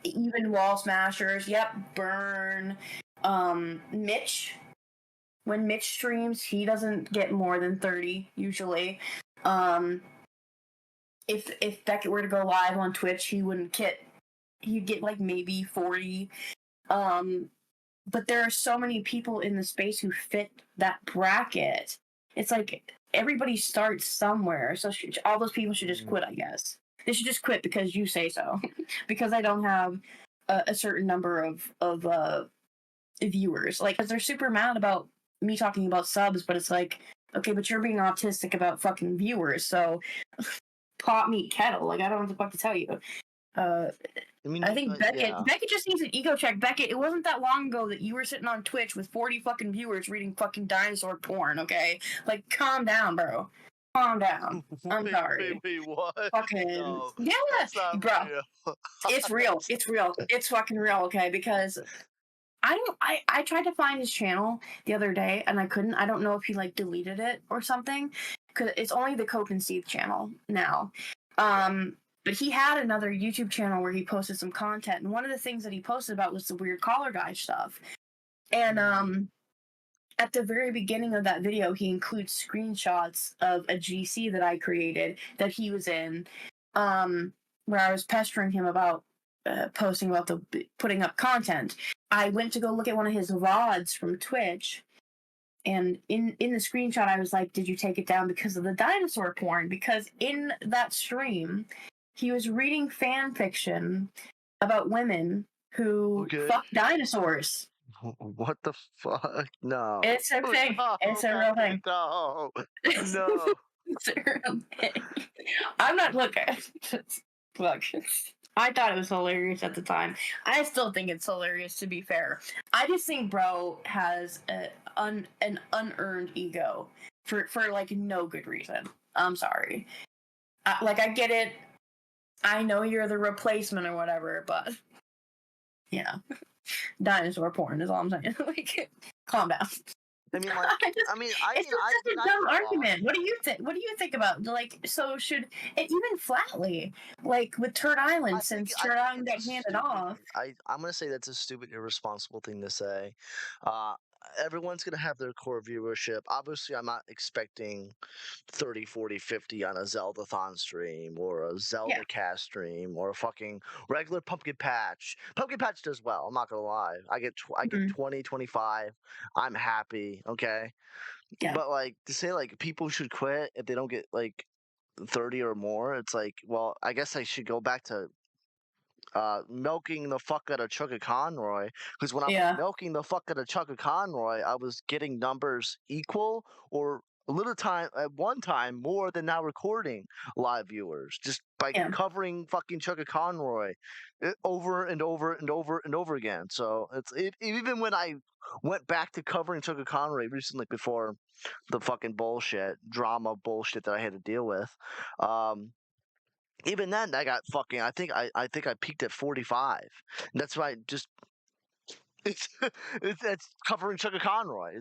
even Wallsmashers, yep, Byrne, Mitch, when Mitch streams, he doesn't get more than 30 usually. If Beckett were to go live on Twitch, he'd get like maybe 40. But there are so many people in the space who fit that bracket. It's like everybody starts somewhere, so all those people should just quit. I guess they should just quit because you say so, because I don't have a certain number of viewers. Like, because they're super mad about me talking about subs, but it's like, okay, but you're being autistic about fucking viewers, so pot meat kettle. Like, I don't know what the fuck to tell you. I think Beckett just needs an ego check. Beckett, it wasn't that long ago that you were sitting on Twitch with 40 fucking viewers reading fucking dinosaur porn, okay? Like, calm down, bro. Calm down. I'm sorry. Wait, what? Fucking No, yeah, that's not bro. real. It's real. It's real. It's fucking real, okay? Because I tried to find his channel the other day and I couldn't. I don't know if he like deleted it or something, because it's only the Coke and Steve channel now. But he had another YouTube channel where he posted some content, and one of the things that he posted about was the weird collar guy stuff. And at the very beginning of that video, he includes screenshots of a GC that I created that he was in, where I was pestering him about posting about putting up content. I went to go look at one of his VODs from Twitch, and in the screenshot, I was like, "Did you take it down because of the dinosaur porn?" Because in that stream, he was reading fan fiction about women who fuck dinosaurs. What the fuck? No. It's a thing. No, It's a real thing. No. No. It's a real thing. I'm not looking. Look, I thought it was hilarious at the time. I still think it's hilarious, to be fair. I just think bro has an unearned ego for like no good reason. I'm sorry. Like, I get it. I know you're the replacement or whatever, but yeah, dinosaur porn is all I'm saying. Like, calm down. I mean, like, it's just such a dumb argument. What do you think? What do you think about so should it even flatly like with Turd Island since Turd Island got handed off? I'm gonna say that's a stupid, irresponsible thing to say. Uh, Everyone's gonna have their core viewership. Obviously, I'm not expecting 30, 40, 50 on a Zelda-thon stream or a Zelda cast stream or a fucking regular Pumpkin Patch. Pumpkin Patch does well. I'm not gonna lie. I get 20, 25. I'm happy. Okay. Yeah. But like to say like people should quit if they don't get like 30 or more, it's like, well, I guess I should go back to milking the fuck out of Chugga Conroy, because when I was milking the fuck out of Chugga Conroy, I was getting numbers equal or a little time at one time more than now recording live viewers just by covering fucking Chugga Conroy over and over and over and over again. So even when I went back to covering Chugga Conroy recently before the fucking drama bullshit that I had to deal with, even then, I got fucking. I think I peaked at 45. And that's why just it's that's covering Chugga Conroy.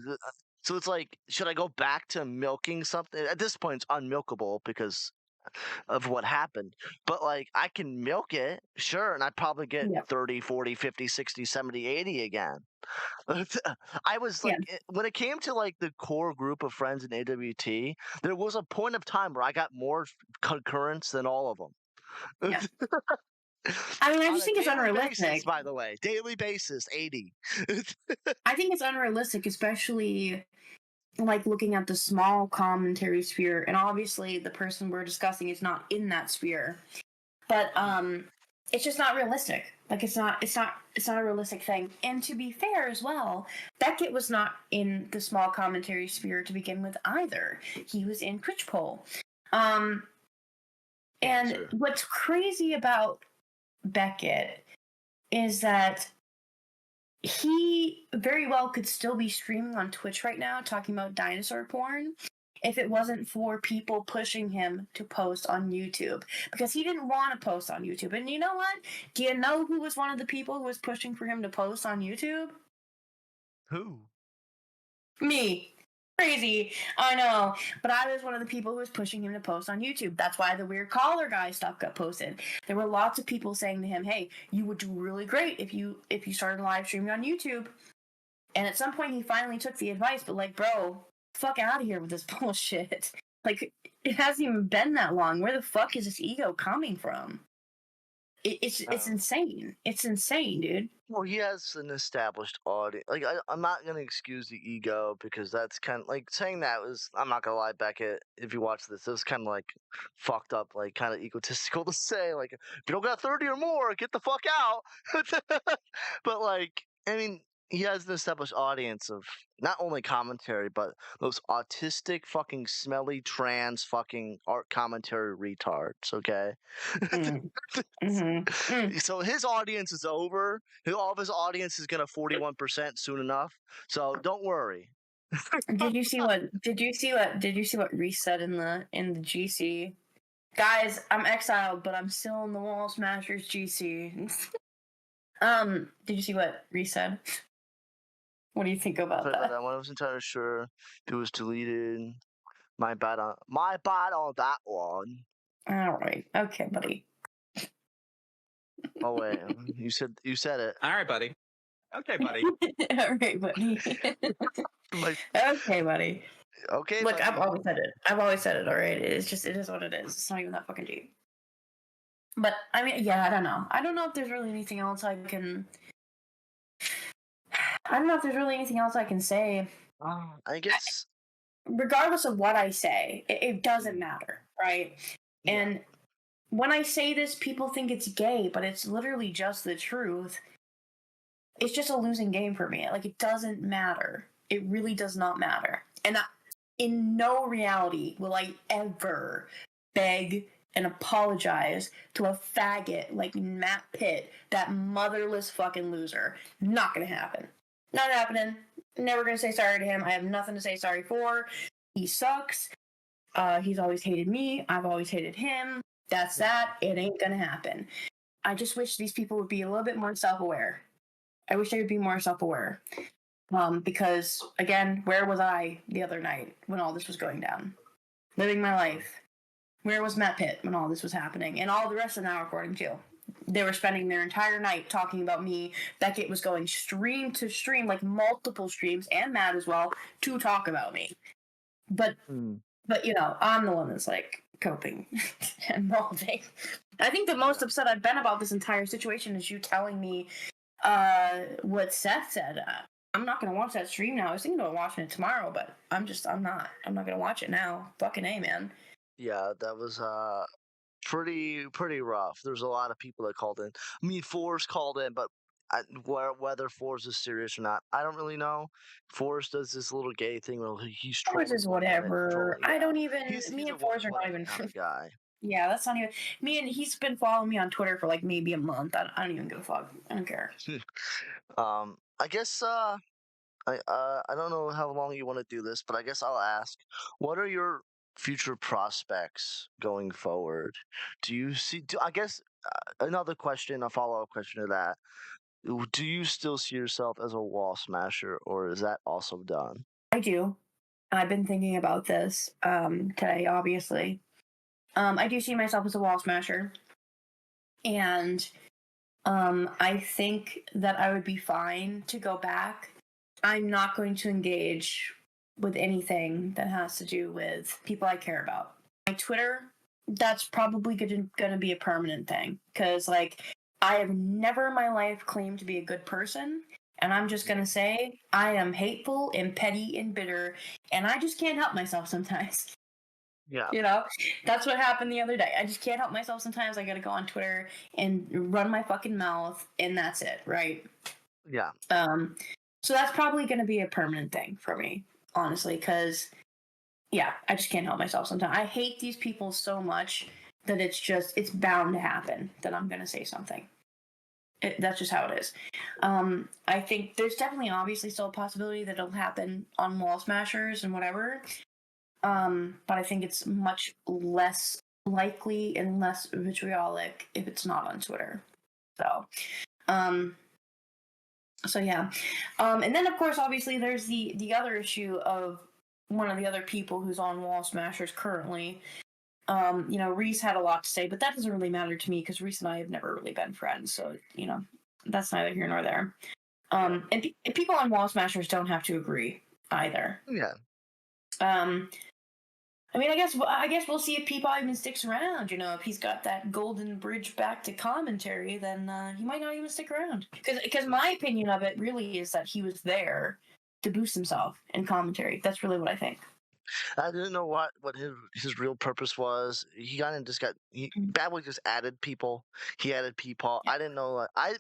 So it's like, should I go back to milking something? At this point, it's unmilkable because of what happened. But like, I can milk it, sure, and I'd probably get 30, 40, 50, 60, 70, 80 again. I was like, when it came to like the core group of friends in AWT, there was a point of time where I got more concurrence than all of them. Yeah. I mean, I just think it's unrealistic. Basis, by the way, daily basis, 80. I think it's unrealistic, especially like looking at the small commentary sphere, and obviously the person we're discussing is not in that sphere. But it's just not realistic. Like it's not a realistic thing. And to be fair as well, Beckett was not in the small commentary sphere to begin with either. He was in Twitch Poll. And what's crazy about Beckett is that he very well could still be streaming on Twitch right now talking about dinosaur porn if it wasn't for people pushing him to post on YouTube, because he didn't want to post on YouTube. And you know what? Do you know who was one of the people who was pushing for him to post on YouTube? Who? Me. Crazy, I know, but I was one of the people who was pushing him to post on YouTube. That's why the weird collar guy stuff got posted. There were lots of people saying to him, "Hey, you would do really great if you started live streaming on YouTube." And at some point, he finally took the advice. But like, bro, fuck out of here with this bullshit. Like, it hasn't even been that long. Where the fuck is this ego coming from? It's insane. It's insane, dude. Well, he has an established audience. Like, I'm not gonna excuse the ego because that's kind of like saying that was. I'm not gonna lie, Beckett. If you watch this, it was kind of like fucked up, like kind of egotistical to say. Like, if you don't got 30 or more, get the fuck out. But like, I mean, he has an established audience of not only commentary, but those autistic, fucking smelly, trans, fucking art commentary retards. Okay. So his audience is over. All of his audience is gonna 41% soon enough. So don't worry. Did you see what Reese said in the GC? Guys, I'm exiled, but I'm still in the Wallsmashers GC. Did you see what Reese said? What do you think about that? I wasn't entirely sure if it was deleted. My bad on that one. All right. Okay, buddy. Oh wait, you said it. All right, buddy. Okay, buddy. All right, buddy. Okay, buddy. Okay. Look, buddy. I've always said it. All right. It is what it is. It's not even that fucking deep. But I mean, yeah, I don't know. I don't know if there's really anything else I can say. I guess. Regardless of what I say, it doesn't matter, right? Yeah. And when I say this, people think it's gay, but it's literally just the truth. It's just a losing game for me. Like, it doesn't matter. It really does not matter. And in no reality will I ever beg and apologize to a faggot like Matt Pitt, that motherless fucking loser. Not gonna happen. Not happening. Never gonna say sorry to him. I have nothing to say sorry for. He sucks. He's always hated me. I've always hated him. That's that. It ain't gonna happen. I just wish these people would be a little bit more self-aware. I wish they would be more self-aware. Because again, where was I the other night when all this was going down? Living my life. Where was Matt Pitt when all this was happening? And all the rest of Now Recording too. They were spending their entire night talking about me. Beckett was going stream to stream, like multiple streams, and Matt as well, to talk about me. But you know, I'm the one that's like coping and molding. I think the most upset I've been about this entire situation is you telling me what Cseth said. I'm not gonna watch that stream now. I was thinking about watching it tomorrow, but I'm not gonna watch it now. Fucking A, man. Yeah, that was pretty rough. There's a lot of people that called in. I mean, Forrest called in, but whether Forrest is serious or not, I don't really know. Forrest does this little gay thing where he's Forrest is whatever. I don't even. He's Me a and Forrest are not even. kind of guy. Yeah, that's not even me. And he's been following me on Twitter for like maybe a month. I don't even give a fuck. I don't care. I guess I don't know how long you want to do this, but I guess I'll ask, what are your future prospects going forward? Do you see? I guess another question, a follow-up question to that. Do you still see yourself as a wall smasher, or is that also done? I do. I've been thinking about this today, obviously. I do see myself as a wall smasher, and I think that I would be fine to go back. I'm not going to engage with anything that has to do with people I care about. My Twitter, that's probably going to be a permanent thing, because like I have never in my life claimed to be a good person, and I'm just going to say I am hateful and petty and bitter, and I just can't help myself sometimes. Yeah. You know, that's what happened the other day. I just can't help myself sometimes. I gotta go on Twitter and run my fucking mouth, and that's it, right? Yeah. So that's probably gonna be a permanent thing for me, honestly, because yeah, I just can't help myself sometimes. I hate these people so much that it's bound to happen that I'm gonna say something. That's just how it is. I think there's definitely obviously still a possibility that it'll happen on Wallsmashers and whatever. But I think it's much less likely and less vitriolic if it's not on Twitter. So yeah. And then of course, obviously, there's the other issue of one of the other people who's on Wallsmashers currently. You know, Reese had a lot to say, but that doesn't really matter to me because Reese and I have never really been friends. So you know, that's neither here nor there. And people on Wallsmashers don't have to agree either. Yeah. I mean, I guess we'll see if Peepaw even sticks around. You know, if he's got that golden bridge back to commentary, then he might not even stick around. Because my opinion of it really is that he was there to boost himself in commentary. That's really what I think. I didn't know what his real purpose was. He kind of just Bad Boy just added people. He added Peepaw. I didn't know. I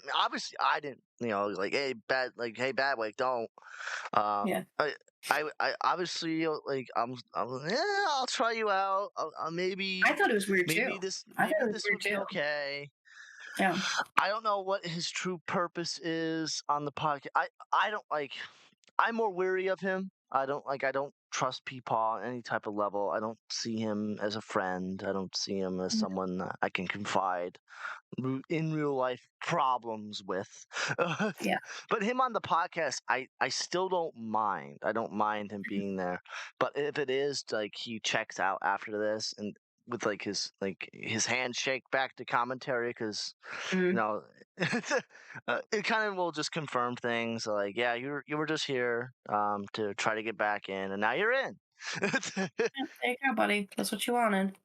didn't. You know, like hey Bad Boy, don't. Yeah. I obviously like I'll try you out. I'll maybe. I thought it was weird maybe too. this I maybe thought it was this weird would be too. okay. Yeah. I don't know what his true purpose is on the podcast. I don't like. I'm more weary of him. I don't trust Peepaw on any type of level. I don't see him as a friend. I don't see him as someone that I can confide in real life problems with. Yeah. But him on the podcast, I still don't mind. I don't mind him being there. But if it is like he checks out after this and with like his handshake back to commentary, because you know it kind of will just confirm things like, yeah, you were just here to try to get back in, and now you're in. There you go, buddy. That's what you wanted.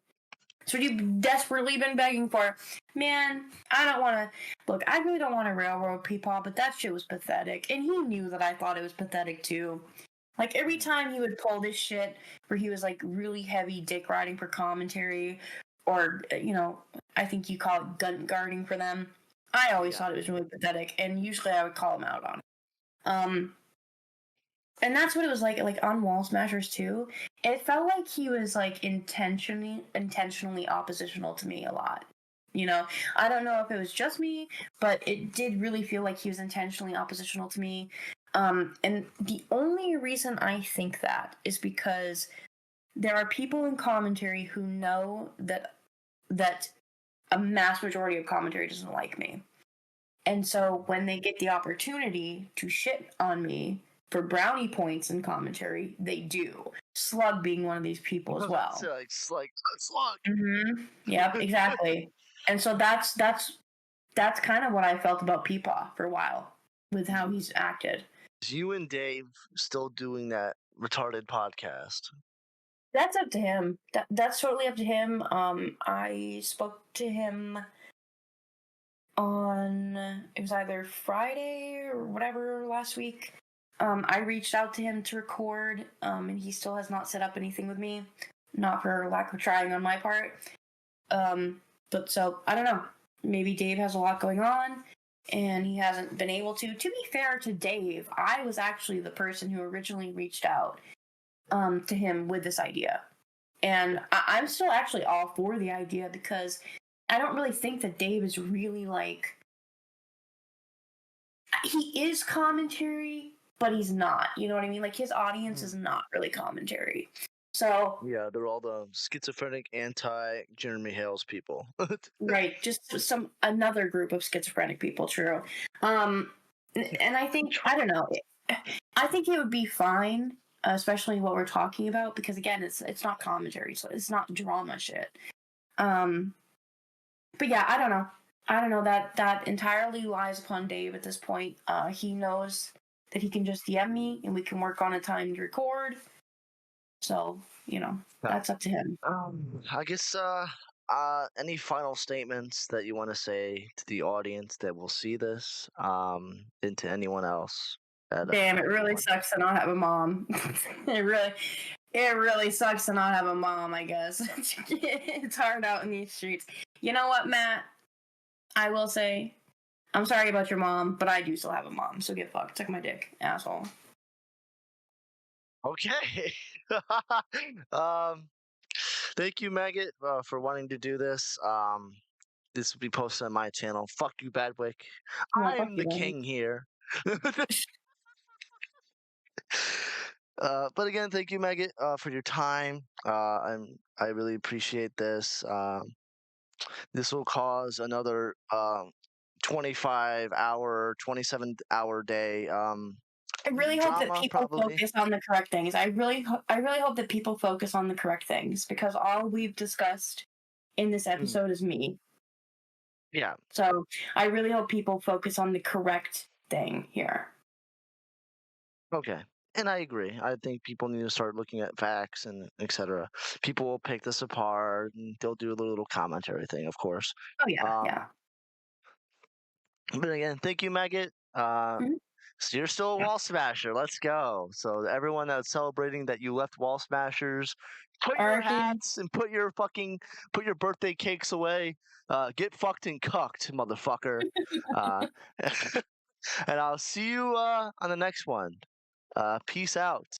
That's what you've desperately been begging for. Man, I don't want to... Look, I really don't want to railroad Peepaw, but that shit was pathetic. And he knew that I thought it was pathetic, too. Like, every time he would pull this shit where he was, like, really heavy dick riding for commentary, or, you know, I think you call it gun guarding for them, I always thought it was really pathetic, and usually I would call him out on it. And that's what it was like on Wallsmashers too. It felt like he was like intentionally oppositional to me a lot. You know, I don't know if it was just me, but it did really feel like he was intentionally oppositional to me. And the only reason I think that is because there are people in commentary who know that a mass majority of commentary doesn't like me. And so when they get the opportunity to shit on me, for brownie points in commentary, they do. Slug being one of these people as well. So, like Slug. Yep, exactly. And so that's kind of what I felt about Peepaw for a while with how he's acted. Is you and Dave still doing that retarded podcast? That's up to him. That's totally up to him. I spoke to him on, it was either Friday or whatever last week. I reached out to him to record, and he still has not set up anything with me. Not for lack of trying on my part. But so, I don't know. Maybe Dave has a lot going on, and he hasn't been able to. To be fair to Dave, I was actually the person who originally reached out to him with this idea. And I'm still actually all for the idea because I don't really think that Dave is really like... He is commentary, but he's not. You know what I mean? Like, his audience is not really commentary. So... Yeah, they're all the schizophrenic anti-Jeremy Hales people. Right, just another group of schizophrenic people, true. And I think, I don't know, I think it would be fine, especially what we're talking about, because again, it's not commentary, so it's not drama shit. But yeah, I don't know. That entirely lies upon Dave at this point. He knows that he can just DM me and we can work on a time to record. So, that's up to him. I guess any final statements that you want to say to the audience that will see this, and to anyone else? Damn, it really sucks to not have a mom. It really sucks to not have a mom, I guess. It's hard out in these streets. You know what, Matt? I will say, I'm sorry about your mom, but I do still have a mom, so get fucked. Suck my dick, asshole. Okay. Thank you, Maggot, for wanting to do this. This will be posted on my channel. Fuck you, Badwick. I'm the king here. But again, thank you, Maggot, for your time. I really appreciate this. This will cause another 25-hour, 27-hour day. I really hope that drama, people probably. focus on the correct things. I really hope that people focus on the correct things, because all we've discussed in this episode is me. Yeah. So I really hope people focus on the correct thing here. Okay. And I agree. I think people need to start looking at facts and etc. People will pick this apart and they'll do a little commentary thing, of course. Oh yeah, yeah. But again, thank you, Maggot. So you're still a Wallsmasher. Let's go. So everyone that's celebrating that you left Wallsmashers, put your hats and put your birthday cakes away. Get fucked and cucked, motherfucker. And I'll see you on the next one. Peace out.